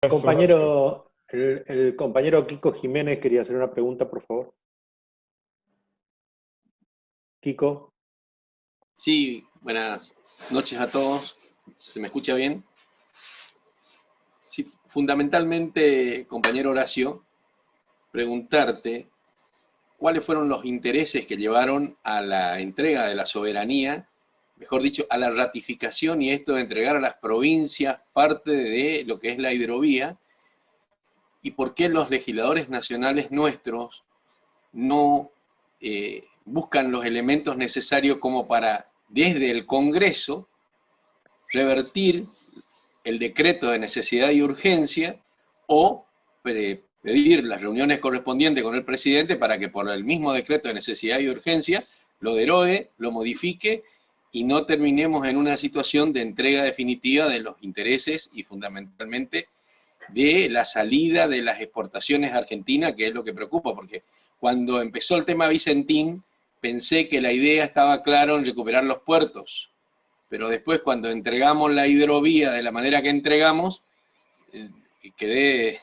Compañero, el compañero Kiko Jiménez quería hacer una pregunta, por favor. Kiko. Sí, buenas noches a todos. ¿Se me escucha bien? Sí, fundamentalmente, compañero Horacio, preguntarte cuáles fueron los intereses que llevaron a la entrega de la soberanía, mejor dicho, a la ratificación y esto de entregar a las provincias parte de lo que es la hidrovía, y por qué los legisladores nacionales nuestros no buscan los elementos necesarios como para, desde el Congreso, revertir el decreto de necesidad y urgencia o pedir las reuniones correspondientes con el presidente para que por el mismo decreto de necesidad y urgencia lo derogue, lo modifique y no terminemos en una situación de entrega definitiva de los intereses y fundamentalmente de la salida de las exportaciones a Argentina, que es lo que preocupa, porque cuando empezó el tema Vicentín pensé que la idea estaba clara en recuperar los puertos, pero después cuando entregamos la hidrovía de la manera que entregamos, quedé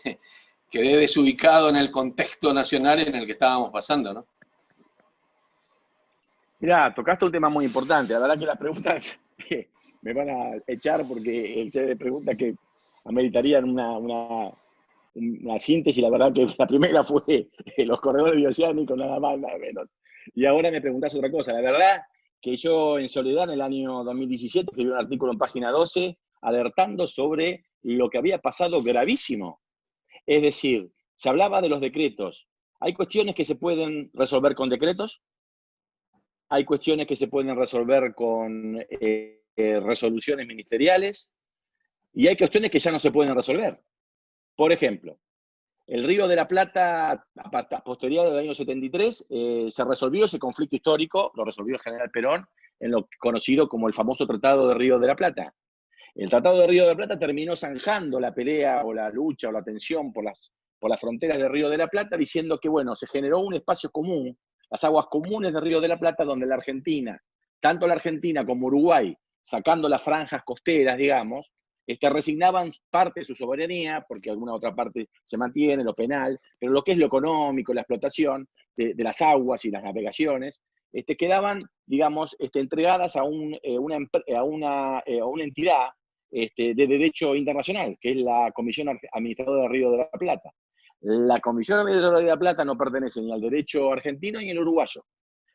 desubicado en el contexto nacional en el que estábamos pasando, ¿no? Mirá, tocaste un tema muy importante. La verdad que las preguntas me van a echar porque son preguntas que ameritarían una síntesis. La verdad que la primera fue los corredores bioceánicos, nada más, nada menos. Y ahora me preguntás otra cosa. La verdad que yo en Soledad, en el año 2017, escribí un artículo en página 12 alertando sobre lo que había pasado gravísimo. Es decir, se hablaba de los decretos. Hay cuestiones que se pueden resolver con decretos, hay cuestiones que se pueden resolver con resoluciones ministeriales y hay cuestiones que ya no se pueden resolver. Por ejemplo, el Río de la Plata, a posteriori del año 73, se resolvió ese conflicto histórico, lo resolvió el general Perón, en lo conocido como el famoso Tratado de Río de la Plata. El Tratado de Río de la Plata terminó zanjando la pelea o la lucha o la tensión por las fronteras del Río de la Plata, diciendo que, bueno, se generó un espacio común, las aguas comunes del Río de la Plata, donde la Argentina, tanto la Argentina como Uruguay, sacando las franjas costeras, digamos, resignaban parte de su soberanía, porque alguna otra parte se mantiene, lo penal, pero lo que es lo económico, la explotación de las aguas y las navegaciones, quedaban, digamos, entregadas a una entidad de derecho internacional, que es la Comisión Administradora del Río de la Plata. La Comisión Administradora de la Plata no pertenece ni al derecho argentino ni al uruguayo.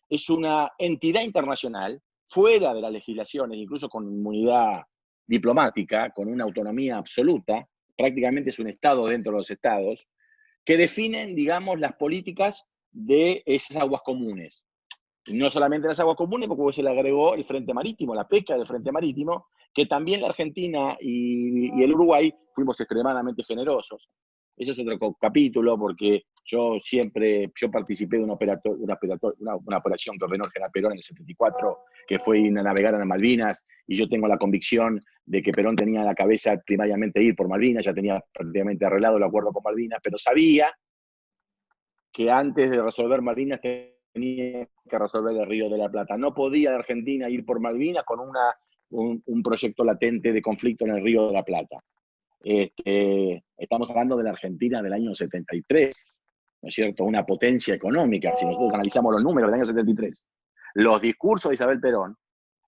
Es una entidad internacional, fuera de las legislaciones, incluso con inmunidad diplomática, con una autonomía absoluta, prácticamente es un Estado dentro de los Estados, que definen, digamos, las políticas de esas aguas comunes. Y no solamente las aguas comunes, porque se le agregó el frente marítimo, la pesca del frente marítimo, que también la Argentina y el Uruguay fuimos extremadamente generosos. Ese es otro capítulo, porque yo participé de una operación que ordenó el general Perón en el 74, que fue ir a navegar a Malvinas, y yo tengo la convicción de que Perón tenía en la cabeza primariamente ir por Malvinas, ya tenía prácticamente arreglado el acuerdo con Malvinas, pero sabía que antes de resolver Malvinas tenía que resolver el Río de la Plata. No podía Argentina ir por Malvinas con un proyecto latente de conflicto en el Río de la Plata. Estamos hablando de la Argentina del año 73, ¿no es cierto? Una potencia económica, si nosotros analizamos los números del año 73. Los discursos de Isabel Perón,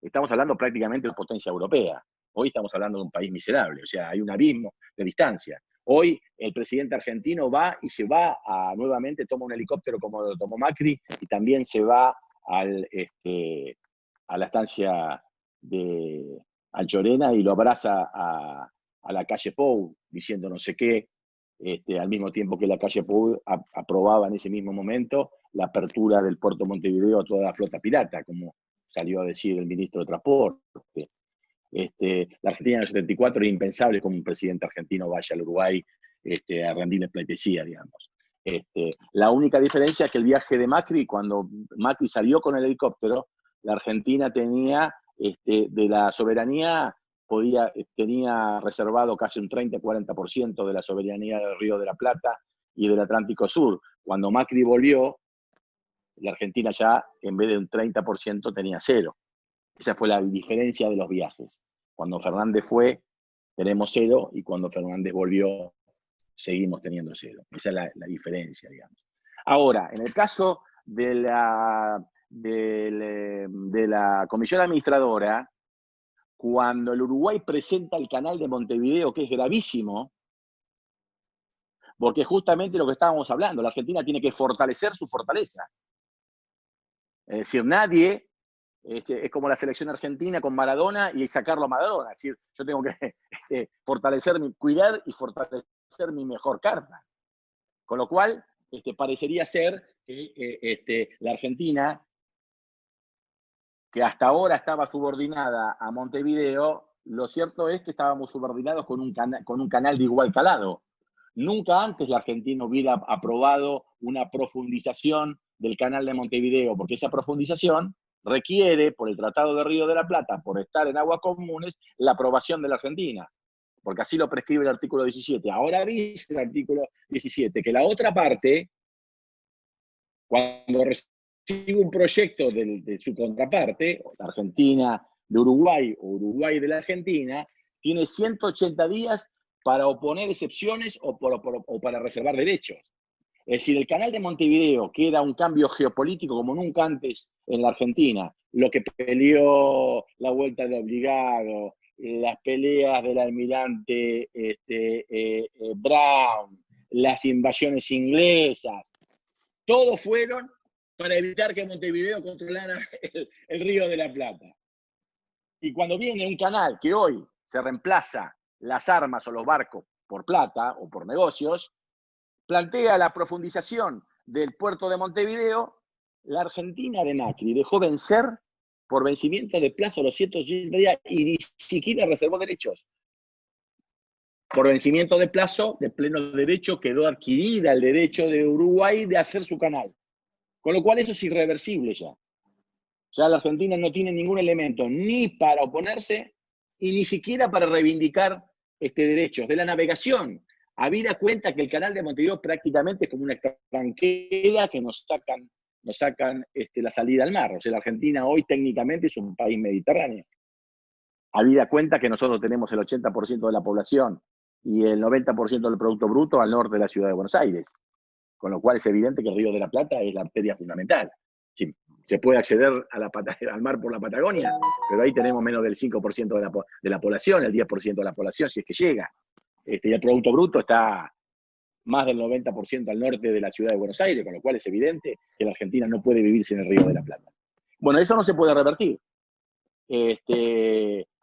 estamos hablando prácticamente de una potencia europea. Hoy estamos hablando de un país miserable, o sea, hay un abismo de distancia. Hoy el presidente argentino va y se va nuevamente, toma un helicóptero como lo tomó Macri, y también se va a la estancia de Anchorena y lo abraza a la calle Pou, diciendo no sé qué, al mismo tiempo que la calle Pou aprobaba en ese mismo momento la apertura del puerto Montevideo a toda la flota pirata, como salió a decir el ministro de Transporte. La Argentina en el 74 era impensable como un presidente argentino vaya al Uruguay a rendirle pleitesía, digamos. La única diferencia es que el viaje de Macri, cuando Macri salió con el helicóptero, la Argentina tenía, de la soberanía, tenía reservado casi un 30-40% de la soberanía del Río de la Plata y del Atlántico Sur. Cuando Macri volvió, la Argentina ya, en vez de un 30%, tenía cero. Esa fue la diferencia de los viajes. Cuando Fernández fue, tenemos cero, y cuando Fernández volvió, seguimos teniendo cero. Esa es la diferencia, digamos. Ahora, en el caso de la comisión administradora, cuando el Uruguay presenta el canal de Montevideo, que es gravísimo, porque justamente lo que estábamos hablando, la Argentina tiene que fortalecer su fortaleza. Es decir, nadie, es como la selección argentina con Maradona y sacarlo a Maradona. Es decir, yo tengo que cuidar y fortalecer mi mejor carta. Con lo cual, parecería ser que la Argentina, que hasta ahora estaba subordinada a Montevideo, lo cierto es que estábamos subordinados con un canal de igual calado. Nunca antes la Argentina hubiera aprobado una profundización del canal de Montevideo, porque esa profundización requiere, por el Tratado de Río de la Plata, por estar en aguas comunes, la aprobación de la Argentina, porque así lo prescribe el artículo 17. Ahora dice el artículo 17 que la otra parte, cuando recibe un proyecto de su contraparte, Argentina de Uruguay o Uruguay de la Argentina, tiene 180 días para oponer excepciones o para reservar derechos. Es decir, el canal de Montevideo, que era un cambio geopolítico como nunca antes en la Argentina, lo que peleó la vuelta de obligado, las peleas del almirante Brown, las invasiones inglesas, todos fueron para evitar que Montevideo controlara el Río de la Plata. Y cuando viene un canal que hoy se reemplaza las armas o los barcos por plata o por negocios, plantea la profundización del puerto de Montevideo, la Argentina de Macri dejó vencer por vencimiento de plazo los 180 días y ni siquiera reservó derechos. Por vencimiento de plazo, de pleno derecho, quedó adquirida el derecho de Uruguay de hacer su canal. Con lo cual eso es irreversible ya. Ya la Argentina no tiene ningún elemento ni para oponerse y ni siquiera para reivindicar derechos de la navegación. Habida cuenta que el canal de Montevideo prácticamente es como una tranquera que nos sacan la salida al mar. O sea, la Argentina hoy técnicamente es un país mediterráneo. Habida cuenta que nosotros tenemos el 80% de la población y el 90% del Producto Bruto al norte de la ciudad de Buenos Aires. Con lo cual es evidente que el Río de la Plata es la arteria fundamental. Sí, se puede acceder al mar por la Patagonia, pero ahí tenemos menos del 5% de la población, el 10% de la población, si es que llega. Y el Producto Bruto está más del 90% al norte de la ciudad de Buenos Aires, con lo cual es evidente que la Argentina no puede vivir sin el Río de la Plata. Bueno, eso no se puede revertir.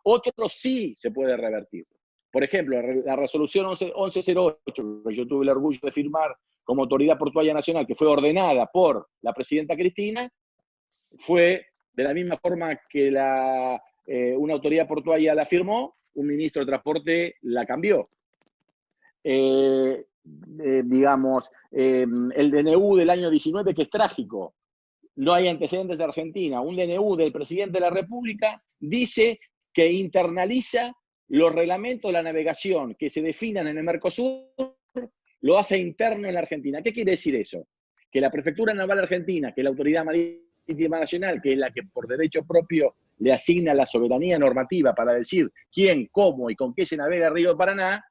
Otro sí se puede revertir. Por ejemplo, la resolución 1108, que yo tuve el orgullo de firmar como Autoridad Portuaria Nacional, que fue ordenada por la presidenta Cristina, fue de la misma forma que una autoridad portuaria la firmó, un ministro de Transporte la cambió. El DNU del año 19, que es trágico, no hay antecedentes de Argentina, un DNU del presidente de la República dice que internaliza los reglamentos de la navegación que se definan en el Mercosur, lo hace interno en la Argentina. ¿Qué quiere decir eso? Que la Prefectura Naval Argentina, que es la Autoridad Marítima Nacional, que es la que por derecho propio le asigna la soberanía normativa para decir quién, cómo y con qué se navega el Río Paraná,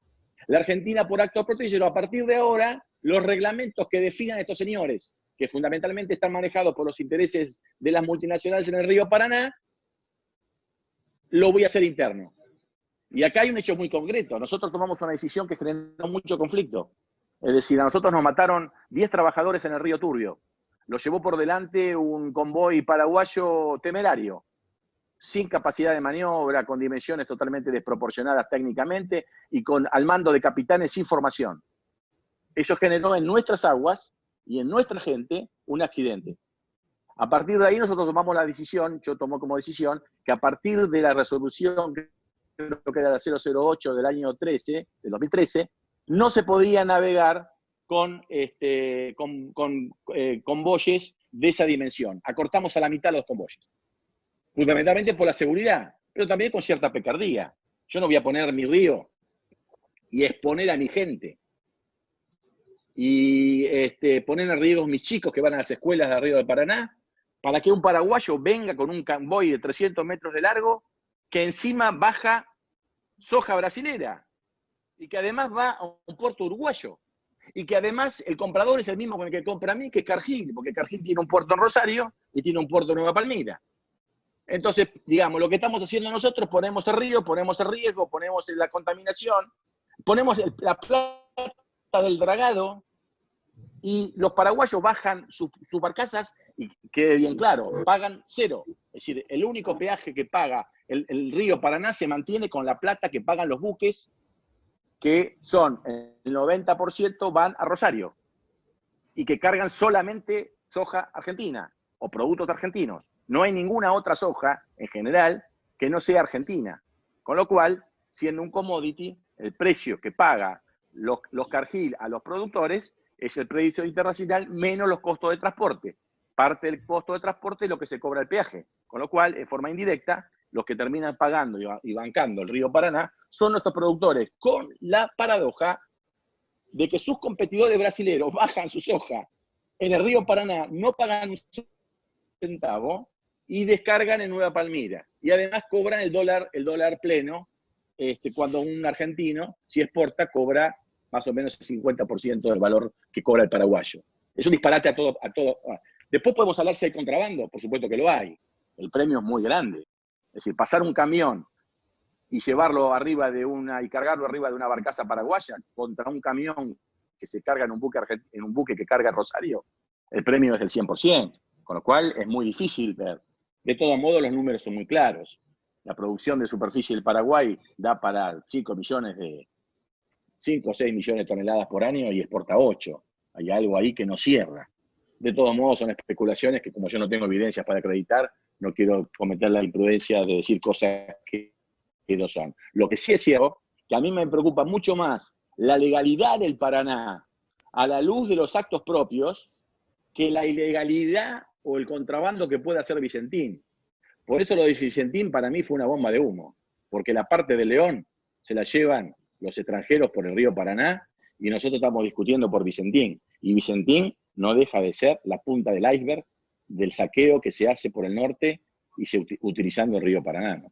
la Argentina por acto propio dice, a partir de ahora, los reglamentos que definan estos señores, que fundamentalmente están manejados por los intereses de las multinacionales en el Río Paraná, lo voy a hacer interno. Y acá hay un hecho muy concreto. Nosotros tomamos una decisión que generó mucho conflicto. Es decir, a nosotros nos mataron 10 trabajadores en el Río Turbio. Lo llevó por delante un convoy paraguayo temerario, sin capacidad de maniobra, con dimensiones totalmente desproporcionadas técnicamente y al mando de capitanes sin formación. Eso generó en nuestras aguas y en nuestra gente un accidente. A partir de ahí nosotros tomamos la decisión, yo tomo como decisión, que a partir de la resolución, creo que era la 008 del año 13, del 2013, no se podía navegar con convoyes de esa dimensión. Acortamos a la mitad los convoyes. Fundamentalmente por la seguridad, pero también con cierta picardía. Yo no voy a poner mi río y exponer a mi gente. Y poner en riesgo a mis chicos que van a las escuelas del Río de Paraná, para que un paraguayo venga con un convoy de 300 metros de largo, que encima baja soja brasilera. y que además va a un puerto uruguayo. Y que además el comprador es el mismo con el que compra a mí, que es Cargill, porque Cargill tiene un puerto en Rosario y tiene un puerto en Nueva Palmira. Entonces, digamos, lo que estamos haciendo nosotros, ponemos el río, ponemos el riesgo, ponemos la contaminación, ponemos la plata del dragado, y los paraguayos bajan sus barcazas y quede bien claro, pagan cero. Es decir, el único peaje que paga el río Paraná se mantiene con la plata que pagan los buques, que son el 90% van a Rosario y que cargan solamente soja argentina o productos argentinos. No hay ninguna otra soja en general que no sea argentina. Con lo cual, siendo un commodity, el precio que paga los Cargill a los productores es el precio internacional menos los costos de transporte. Parte del costo de transporte es lo que se cobra el peaje. Con lo cual, en forma indirecta, los que terminan pagando y bancando el río Paraná son nuestros productores, con la paradoja de que sus competidores brasileños bajan su soja en el río Paraná, no pagan un centavo y descargan en Nueva Palmira. Y además cobran el dólar pleno, cuando un argentino, si exporta, cobra más o menos el 50% del valor que cobra el paraguayo. Es un disparate a todo. Después podemos hablar si hay contrabando, por supuesto que lo hay. El premio es muy grande. Es decir, pasar un camión y llevarlo arriba y cargarlo arriba de una barcaza paraguaya contra un camión que se carga en un buque que carga Rosario, el premio es del 100%, con lo cual es muy difícil ver. De todos modos, los números son muy claros. La producción de superficie del Paraguay da para 5 o 6 millones de toneladas por año y exporta 8. Hay algo ahí que no cierra. De todos modos, son especulaciones que, como yo no tengo evidencias para acreditar, no quiero cometer la imprudencia de decir cosas que no son. Lo que sí es cierto, que a mí me preocupa mucho más la legalidad del Paraná a la luz de los actos propios que la ilegalidad o el contrabando que puede hacer Vicentín. Por eso lo de Vicentín para mí fue una bomba de humo, porque la parte de León se la llevan los extranjeros por el río Paraná y nosotros estamos discutiendo por Vicentín. Y Vicentín no deja de ser la punta del iceberg del saqueo que se hace por el norte y utilizando el río Paraná, ¿no?